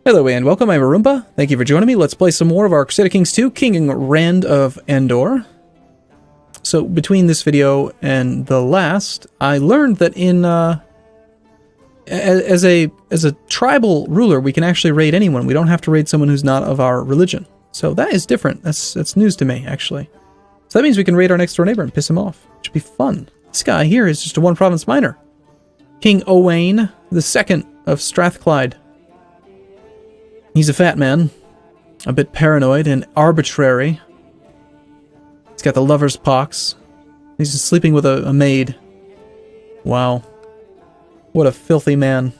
Hello and welcome, I'm Arumba. Thank you for joining me. Let's play some more of our Crusader Kings 2, King Rand of Andor. So, between this video and the last, I learned that in, as a tribal ruler, we can actually raid anyone. We don't have to raid someone who's not of our religion. So that is different. That's news to me, actually. So that means we can raid our next door neighbor and piss him off, which would be fun. This guy here is just a one-province miner. King Owain II of Strathclyde. He's a fat man, a bit paranoid and arbitrary. He's got the lover's pox. He's sleeping with a maid. Wow. What a filthy man.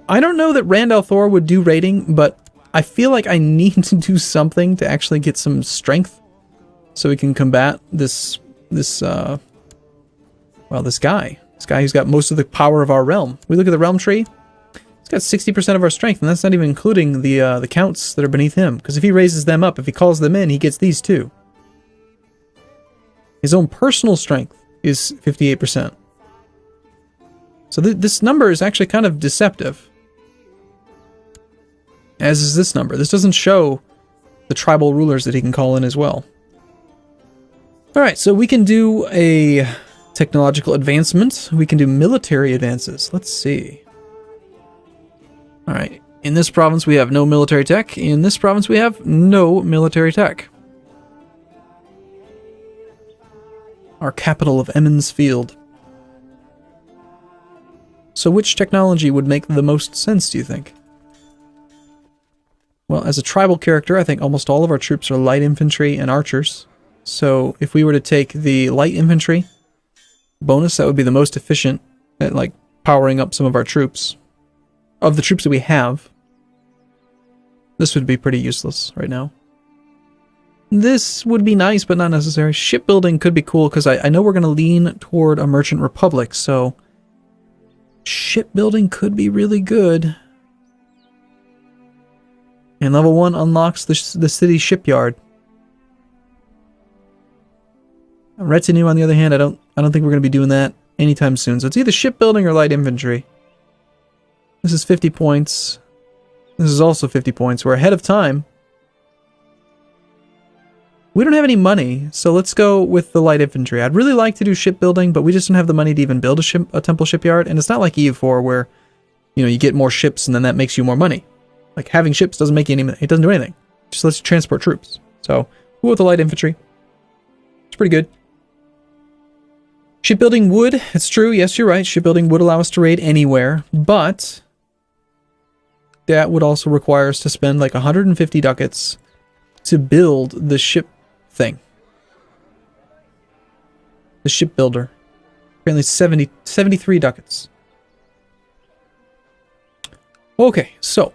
I don't know that Rand al'Thor would do raiding, but I feel like I need to do something to actually get some strength so we can combat this guy. This guy who's got most of the power of our realm. We look at the realm tree. He's got 60% of our strength, and that's not even including the counts that are beneath him. Because if he raises them up, if he calls them in, he gets these too. His own personal strength is 58%. So this number is actually kind of deceptive. As is this number. This doesn't show the tribal rulers that he can call in as well. Alright, so we can do a technological advancement. We can do military advances. Let's see. Alright, in this province we have no military tech. In this province we have no military tech. Our capital of Emmons Field. So which technology would make the most sense, do you think? Well, as a tribal character, I think almost all of our troops are light infantry and archers. So if we were to take the light infantry bonus, that would be the most efficient at, like, powering up some of our troops. Of the troops that we have, this would be pretty useless right now. This would be nice, but not necessary. Shipbuilding could be cool, because I know we're going to lean toward a merchant republic, so shipbuilding could be really good. And level 1 unlocks the city shipyard. Retinue, on the other hand, I don't think we're going to be doing that anytime soon. So it's either shipbuilding or light infantry. This is 50 points. This is also 50 points. We're ahead of time. We don't have any money, so let's go with the light infantry. I'd really like to do shipbuilding, but we just don't have the money to even build a temple shipyard. And it's not like EU4 where, you know, you get more ships and then that makes you more money. Like, having ships doesn't make you any money. It doesn't do anything. It just lets you transport troops. So, we'll go with the light infantry. It's pretty good. Shipbuilding would, it's true, yes, you're right. Shipbuilding would allow us to raid anywhere, but that would also require us to spend like 150 ducats to build the ship thing. The shipbuilder. Apparently 73 ducats. Okay, so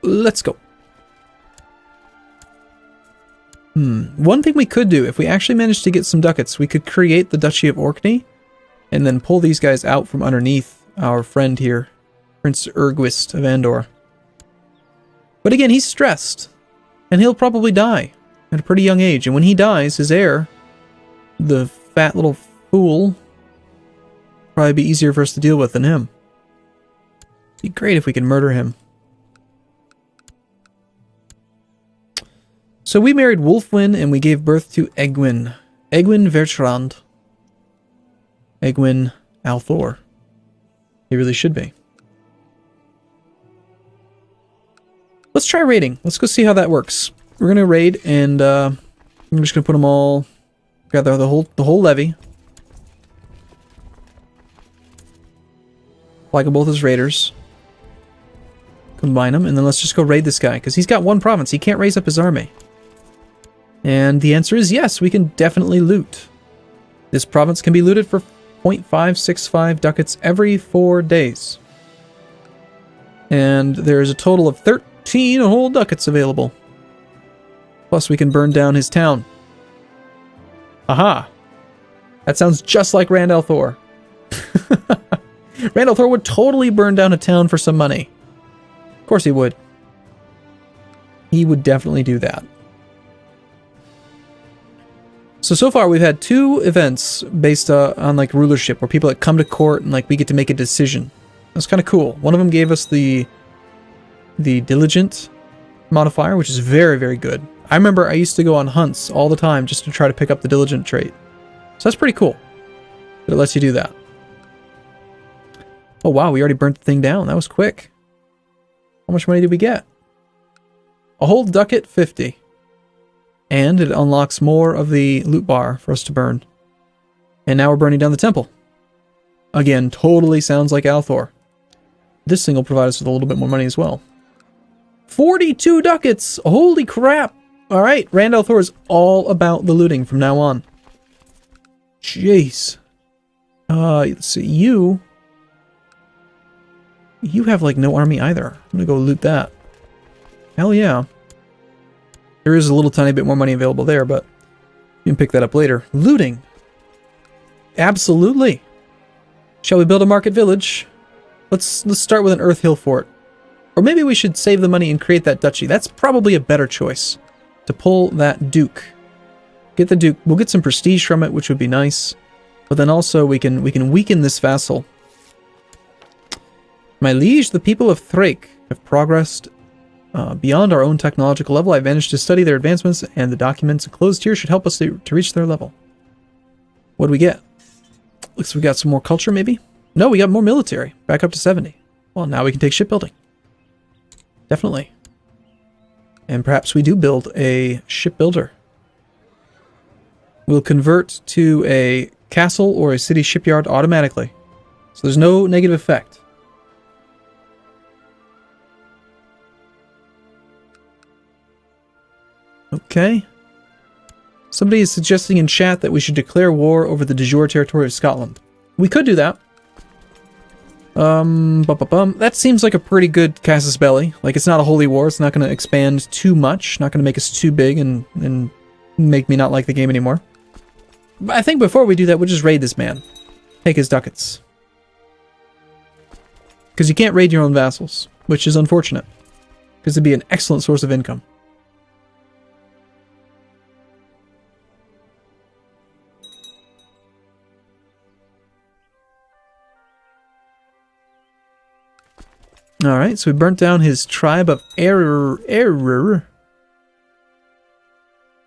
let's go. One thing we could do, if we actually managed to get some ducats, we could create the Duchy of Orkney and then pull these guys out from underneath our friend here, Prince Urgwist of Andor. But again, he's stressed, and he'll probably die at a pretty young age. And when he dies, his heir, the fat little fool, probably be easier for us to deal with than him. It'd be great if we could murder him. So we married Wulfwyn, and we gave birth to Egwin. Egwin Vertrand. Egwin al'Thor. He really should be. Let's try raiding. Let's go see how that works. We're going to raid, and I'm just going to put them all... gather the whole levy. Flag them both as raiders. Combine them, and then let's just go raid this guy, because he's got one province. He can't raise up his army. And the answer is yes, we can definitely loot. This province can be looted for 0.565 ducats every 4 days. And there's a total of 13 whole ducats available. Plus we can burn down his town. Aha! That sounds just like Rand al'Thor. Rand al'Thor would totally burn down a town for some money. Of course he would. He would definitely do that. So far we've had 2 events based on like rulership, where people that come to court and like we get to make a decision. That's kind of cool. One of them gave us the the diligent modifier, which is very, very good. I remember I used to go on hunts all the time just to try to pick up the diligent trait. So that's pretty cool that it lets you do that. Oh wow, we already burnt the thing down. That was quick. How much money did we get? A whole ducat 50. And it unlocks more of the loot bar for us to burn. And now we're burning down the temple. Again, totally sounds like Althor. This thing will provide us with a little bit more money as well. 42 ducats! Holy crap! Alright, Rand Althor is all about the looting from now on. Jeez. Let's see, you have like no army either. I'm gonna go loot that. Hell yeah. There is a little tiny bit more money available there, but you can pick that up later. Looting. Absolutely. Shall we build a market village? Let's start with an Earth Hill fort. Or maybe we should save the money and create that duchy. That's probably a better choice. To pull that duke. Get the duke. We'll get some prestige from it, which would be nice. But then also we can weaken this vassal. My liege, the people of Thrake have progressed beyond our own technological level. I've managed to study their advancements, and the documents enclosed here should help us to reach their level. What do we get? Looks like we got some more culture, maybe? No, we got more military. Back up to 70. Well, now we can take shipbuilding. Definitely. And perhaps we do build a shipbuilder. We'll convert to a castle or a city shipyard automatically. So there's no negative effect. Okay. Somebody is suggesting in chat that we should declare war over the de jure territory of Scotland. We could do that. That seems like a pretty good casus belli. Like, it's not a holy war. It's not going to expand too much. Not going to make us too big and make me not like the game anymore. But I think before we do that, we'll just raid this man. Take his ducats. Because you can't raid your own vassals, which is unfortunate. Because it'd be an excellent source of income. Alright, so we burnt down his tribe of error.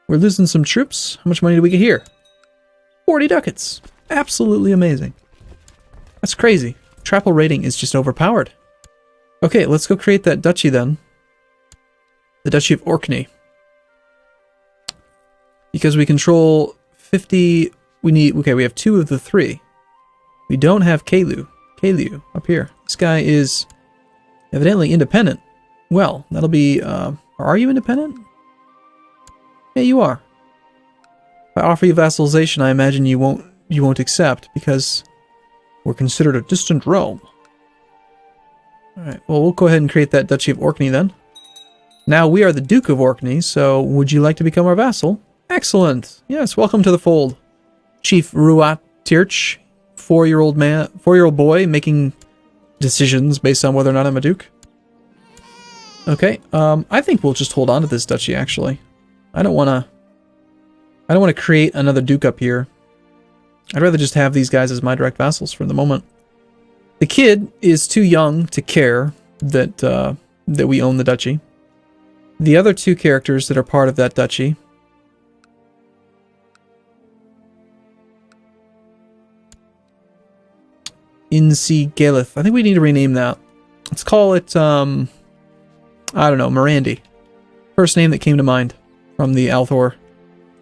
We're losing some troops. How much money do we get here? 40 ducats. Absolutely amazing. That's crazy. Trapple rating is just overpowered. Okay, let's go create that duchy then. The Duchy of Orkney. Because we control 50... we have 2 of the 3. We don't have Kalu up here. This guy is... evidently independent. Well, that'll be, are you independent? Yeah, you are. If I offer you vassalization, I imagine you won't accept, because we're considered a distant realm. Alright, well, we'll go ahead and create that Duchy of Orkney then. Now, we are the Duke of Orkney, so would you like to become our vassal? Excellent! Yes, welcome to the fold. Chief Ruat Tirch, 4-year-old boy, making decisions based on whether or not I'm a duke. Okay, I think we'll just hold on to this duchy, actually. I don't want to create another duke up here. I'd rather just have these guys as my direct vassals for the moment. The kid is too young to care that we own the duchy. The other 2 characters that are part of that duchy... Insi Galith. I think we need to rename that. Let's call it, I don't know, Mirandi. First name that came to mind from the Althor,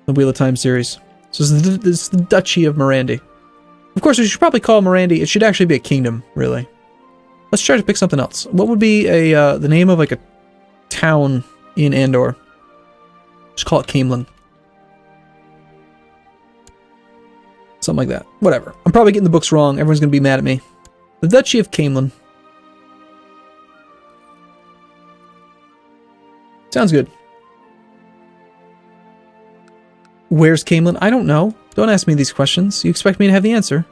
the Wheel of Time series. So this is the Duchy of Mirandi. Of course, we should probably call Mirandi, it should actually be a kingdom, really. Let's try to pick something else. What would be the name of like a town in Andor? Just call it Camelin. Something like that. Whatever. I'm probably getting the books wrong. Everyone's going to be mad at me. The Duchy of Camelin. Sounds good. Where's Camelin? I don't know. Don't ask me these questions. You expect me to have the answer.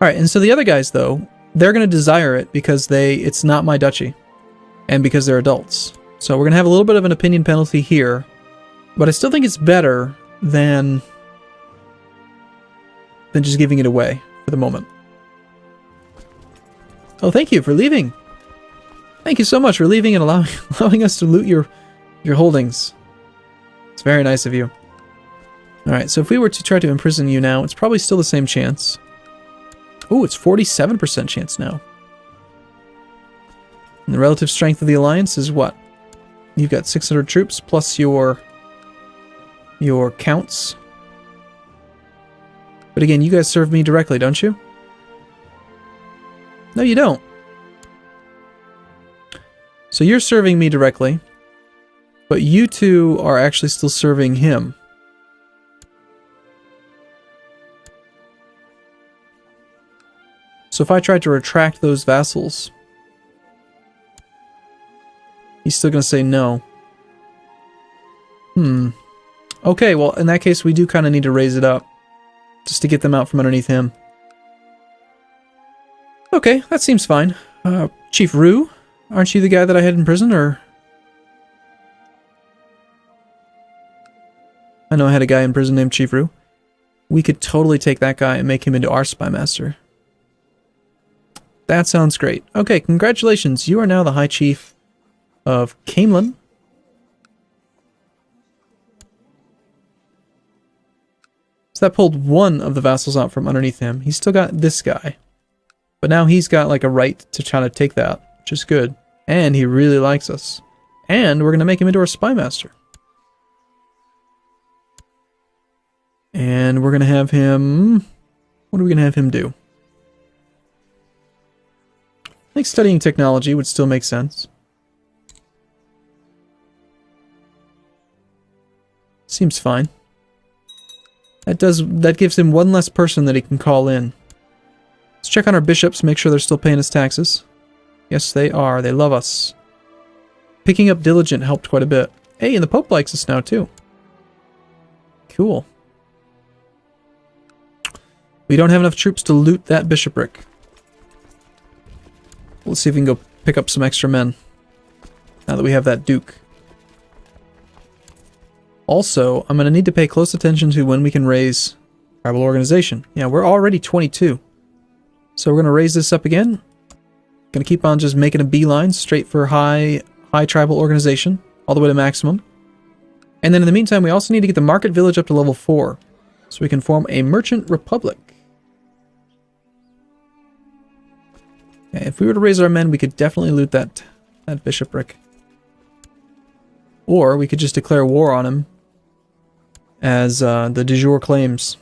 Alright, and so the other guys, though, they're going to desire it because it's not my duchy. And because they're adults. So we're going to have a little bit of an opinion penalty here. But I still think it's better than just giving it away for the moment. Oh, thank you for leaving. Thank you so much for leaving and allowing us to loot your holdings. It's very nice of you. Alright, so if we were to try to imprison you now, it's probably still the same chance. Ooh, it's 47% chance now. And the relative strength of the alliance is what? You've got 600 troops plus your counts. But again, you guys serve me directly, don't you? No, you don't. So you're serving me directly, but you two are actually still serving him. So if I tried to retract those vassals, he's still going to say no. Okay, well, in that case, we do kind of need to raise it up, just to get them out from underneath him. Okay, that seems fine. Chief Rue, aren't you the guy that I had in prison, or... I know I had a guy in prison named Chief Rue. We could totally take that guy and make him into our spy master. That sounds great. Okay, congratulations. You are now the High Chief of Camelin. So that pulled one of the vassals out from underneath him. He's still got this guy. But now he's got like a right to try to take that, which is good. And he really likes us. And we're going to make him into our spy master. And we're going to have him... What are we going to have him do? I think studying technology would still make sense. Seems fine. That gives him one less person that he can call in. Let's check on our bishops, make sure they're still paying us taxes. Yes, they are. They love us. Picking up Diligent helped quite a bit. Hey, and the Pope likes us now, too. Cool. We don't have enough troops to loot that bishopric. Let's see if we can go pick up some extra men. Now that we have that Duke. Also, I'm going to need to pay close attention to when we can raise tribal organization. Yeah, we're already 22. So we're going to raise this up again. Going to keep on just making a beeline straight for high tribal organization, all the way to maximum. And then in the meantime, we also need to get the market village up to level 4, so we can form a merchant republic. Okay, if we were to raise our men, we could definitely loot that bishopric. Or we could just declare war on him, as the de jure claims.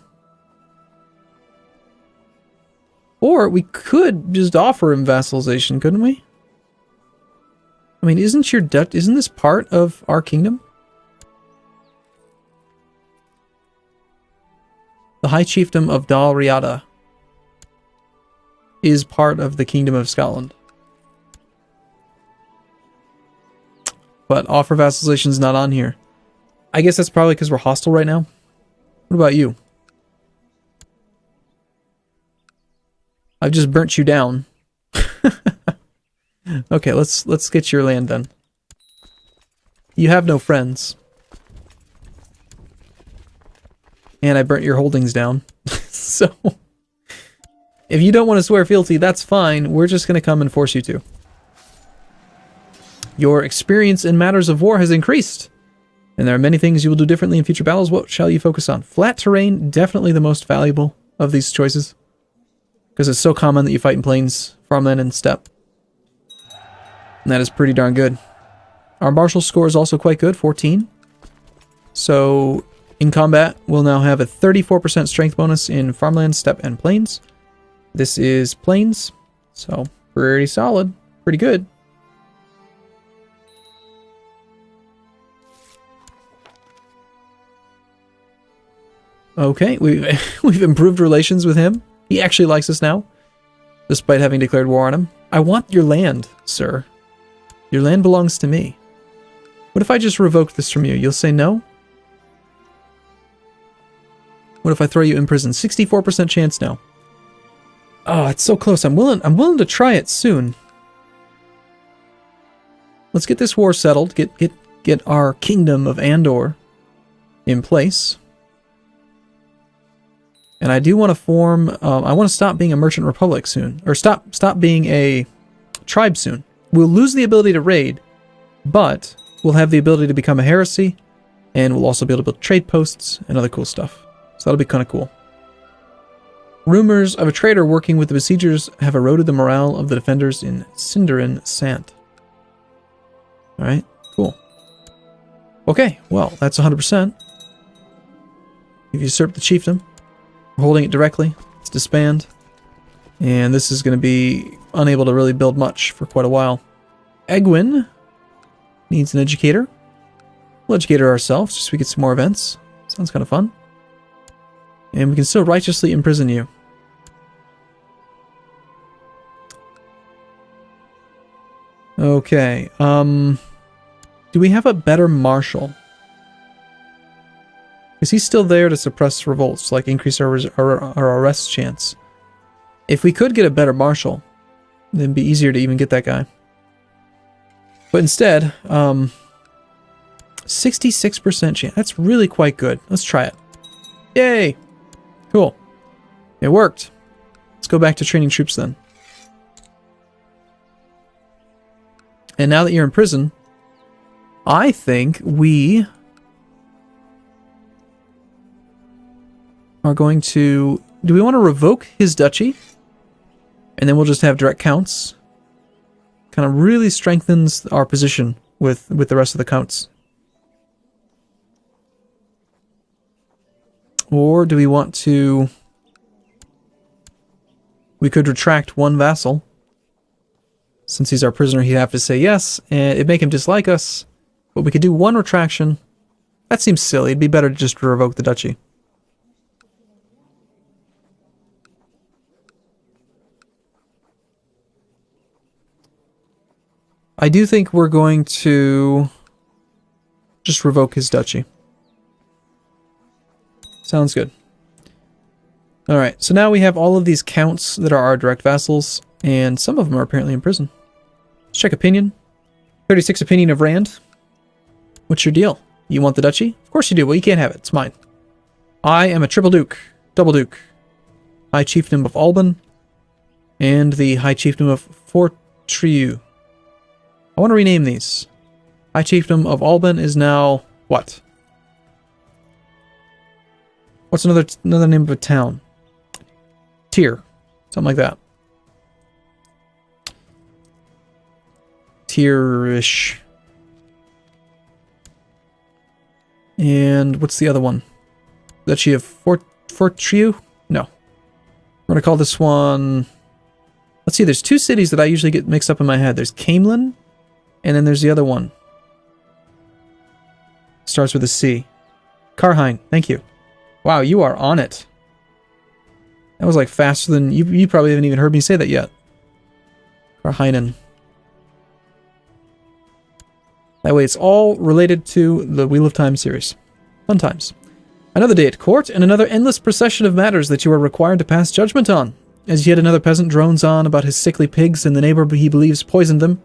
Or we could just offer him vassalization, couldn't we? I mean, isn't this part of our kingdom? The High Chiefdom of Dal Riada is part of the Kingdom of Scotland. But offer vassalization is not on here. I guess that's probably because we're hostile right now. What about you? I've just burnt you down. Okay, let's get your land then. You have no friends. And I burnt your holdings down. So, if you don't want to swear fealty, that's fine. We're just going to come and force you to. Your experience in matters of war has increased. And there are many things you will do differently in future battles. What shall you focus on? Flat terrain, definitely the most valuable of these choices. Because it's so common that you fight in plains, farmland, and steppe. And that is pretty darn good. Our martial score is also quite good, 14. So, in combat, we'll now have a 34% strength bonus in farmland, steppe, and plains. This is plains, so pretty solid, pretty good. Okay, we've improved relations with him. He actually likes us now, despite having declared war on him. I want your land, sir. Your land belongs to me. What if I just revoke this from you? You'll say no? What if I throw you in prison? 64% chance now. Oh, it's so close. I'm willing to try it soon. Let's get this war settled. Get our kingdom of Andor in place. And I do want to form... I want to stop being a merchant republic soon. Or stop being a tribe soon. we'll lose the ability to raid, but we'll have the ability to become a heresy, and we'll also be able to build trade posts and other cool stuff. So that'll be kind of cool. Rumors of a traitor working with the besiegers have eroded the morale of the defenders in Sindarin Sant. Alright, cool. Okay, well, that's 100%. You've usurped the chiefdom. We're holding it directly. Let's disband. And this is going to be unable to really build much for quite a while. Egwin needs an educator. We'll educate her ourselves just so we get some more events. Sounds kind of fun. And we can still righteously imprison you. Okay, do we have a better marshal? Is he still there to suppress revolts, like increase our arrest chance? If we could get a better marshal, then it'd be easier to even get that guy. But instead, 66% chance. That's really quite good. Let's try it. Yay! Cool. It worked. Let's go back to training troops then. And now that you're in prison, I think we are going to... Do we want to revoke his duchy? And then we'll just have direct counts. Kind of really strengthens our position with the rest of the counts. Or do we want to... We could retract one vassal. Since he's our prisoner, he'd have to say yes, and it'd make him dislike us. But we could do one retraction. That seems silly. It'd be better to just revoke the duchy. I do think we're going to just revoke his duchy. Sounds good. Alright, so now we have all of these counts that are our direct vassals, and some of them are apparently in prison. Let's check opinion. 36 opinion of Rand. What's your deal? You want the duchy? Of course you do. Well, you can't have it. It's mine. I am a triple duke. Double duke. High chiefdom of Alban. And the high chiefdom of Fortriu. I want to rename these. High chiefdom of Alban is now... what? What's another name of a town? Tyr. Something like that. Tyr-ish. And what's the other one? Duchy of Fortriu? No. We're going to call this one... Let's see, there's two cities that I usually get mixed up in my head. There's Camelin, and then there's the other one. Starts with a C. Karhine, thank you. Wow, you are on it. That was like faster than... You probably haven't even heard me say that yet. Karhinen. That way it's all related to the Wheel of Time series. Fun times. Another day at court, and another endless procession of matters that you are required to pass judgment on. As yet another peasant drones on about his sickly pigs and the neighbor he believes poisoned them,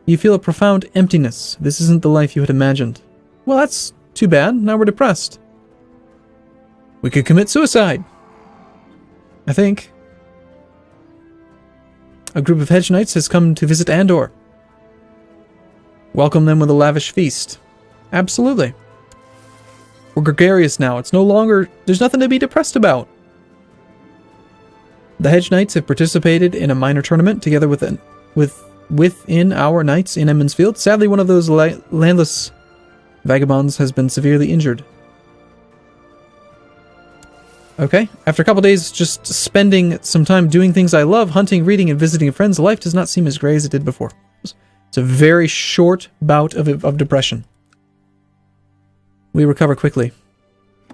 you feel a profound emptiness. This isn't the life you had imagined. Well, that's too bad. Now we're depressed. We could commit suicide. I think. A group of hedge knights has come to visit Andor. Welcome them with a lavish feast. Absolutely. We're gregarious now. It's no longer... There's nothing to be depressed about. The hedge knights have participated in a minor tournament together within our knights in Emond's Field. Sadly, one of those landless vagabonds has been severely injured. Okay, after a couple days just spending some time doing things I love, hunting, reading, and visiting friends, life does not seem as gray as it did before. It's a very short bout of depression. We recover quickly.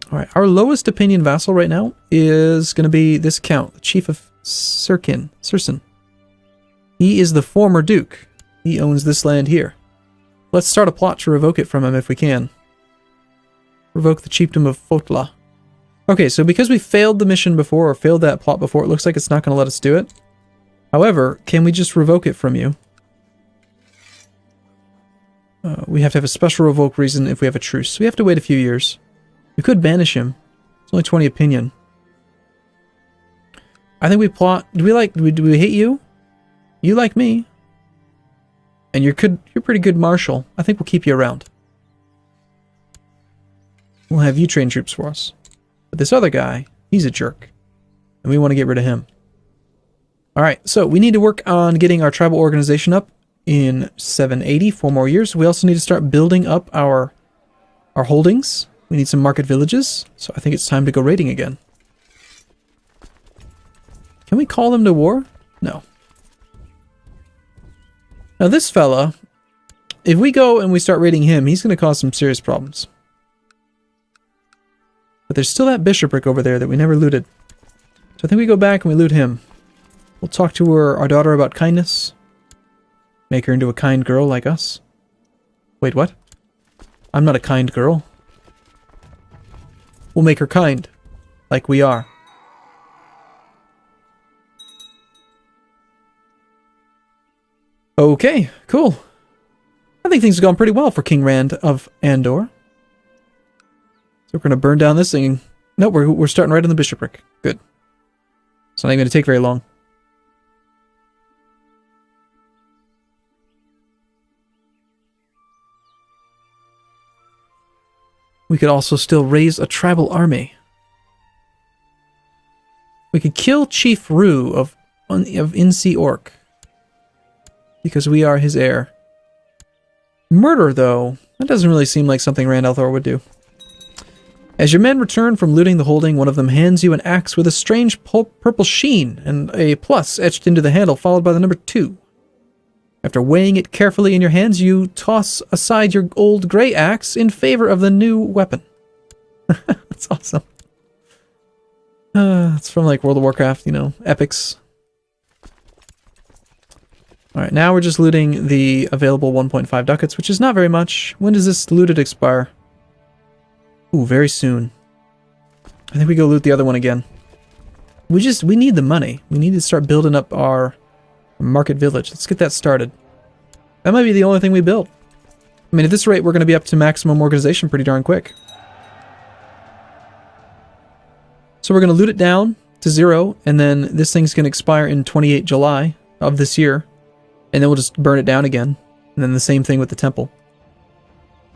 Alright, our lowest opinion vassal right now is going to be this count, the Chief of Sirsin. He is the former duke. He owns this land here. Let's start a plot to revoke it from him if we can. Revoke the chiefdom of Fotla. Okay, so because we failed the mission before, or failed that plot before, it looks like it's not going to let us do it. However, can we just revoke it from you? We have to have a special revoke reason if we have a truce. So we have to wait a few years. We could banish him. It's only 20 opinion. I think we plot... Do we hate you? You like me. And you're pretty good marshal. I think we'll keep you around. We'll have you train troops for us. But this other guy, he's a jerk. And we want to get rid of him. Alright, so we need to work on getting our tribal organization up in 780, 4 more years. We also need to start building up our holdings. We need some market villages. So I think it's time to go raiding again. Can we call them to war? No. Now this fella, if we go and we start raiding him, he's going to cause some serious problems. But there's still that bishopric over there that we never looted. So I think we go back and we loot him. We'll talk to our daughter about kindness. Make her into a kind girl like us. Wait, what? I'm not a kind girl. We'll make her kind. Like we are. Okay, cool. I think things have gone pretty well for King Rand of Andor. So we're going to burn down this thing. No, we're starting right on the bishopric. Good. It's not even going to take very long. We could also still raise a tribal army. We could kill Chief Rue of Insi Orc. Because we are his heir. Murder, though, that doesn't really seem like something Rand al'Thor would do. As your men return from looting the holding, one of them hands you an axe with a strange purple sheen and a plus etched into the handle, followed by the number 2. After weighing it carefully in your hands, you toss aside your old gray axe in favor of the new weapon. That's awesome. It's from like World of Warcraft, you know, epics. Alright, now we're just looting the available 1.5 ducats, which is not very much. When does this looted expire? Ooh, very soon. I think we go loot the other one again. We need the money. We need to start building up our market village. Let's get that started. That might be the only thing we build. I mean, at this rate, we're going to be up to maximum organization pretty darn quick. So we're going to loot it down to 0, and then this thing's going to expire in 28 July of this year. And then we'll just burn it down again. And then the same thing with the temple.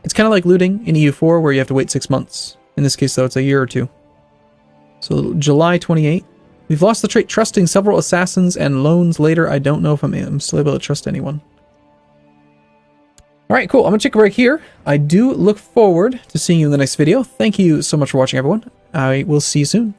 It's kind of like looting in EU4 where you have to wait 6 months. In this case, though, it's a year or 2. So July 28. We've lost the trait trusting several assassins and loans later. I don't know if I'm still able to trust anyone. Alright, cool. I'm going to take a break here. I do look forward to seeing you in the next video. Thank you so much for watching, everyone. I will see you soon.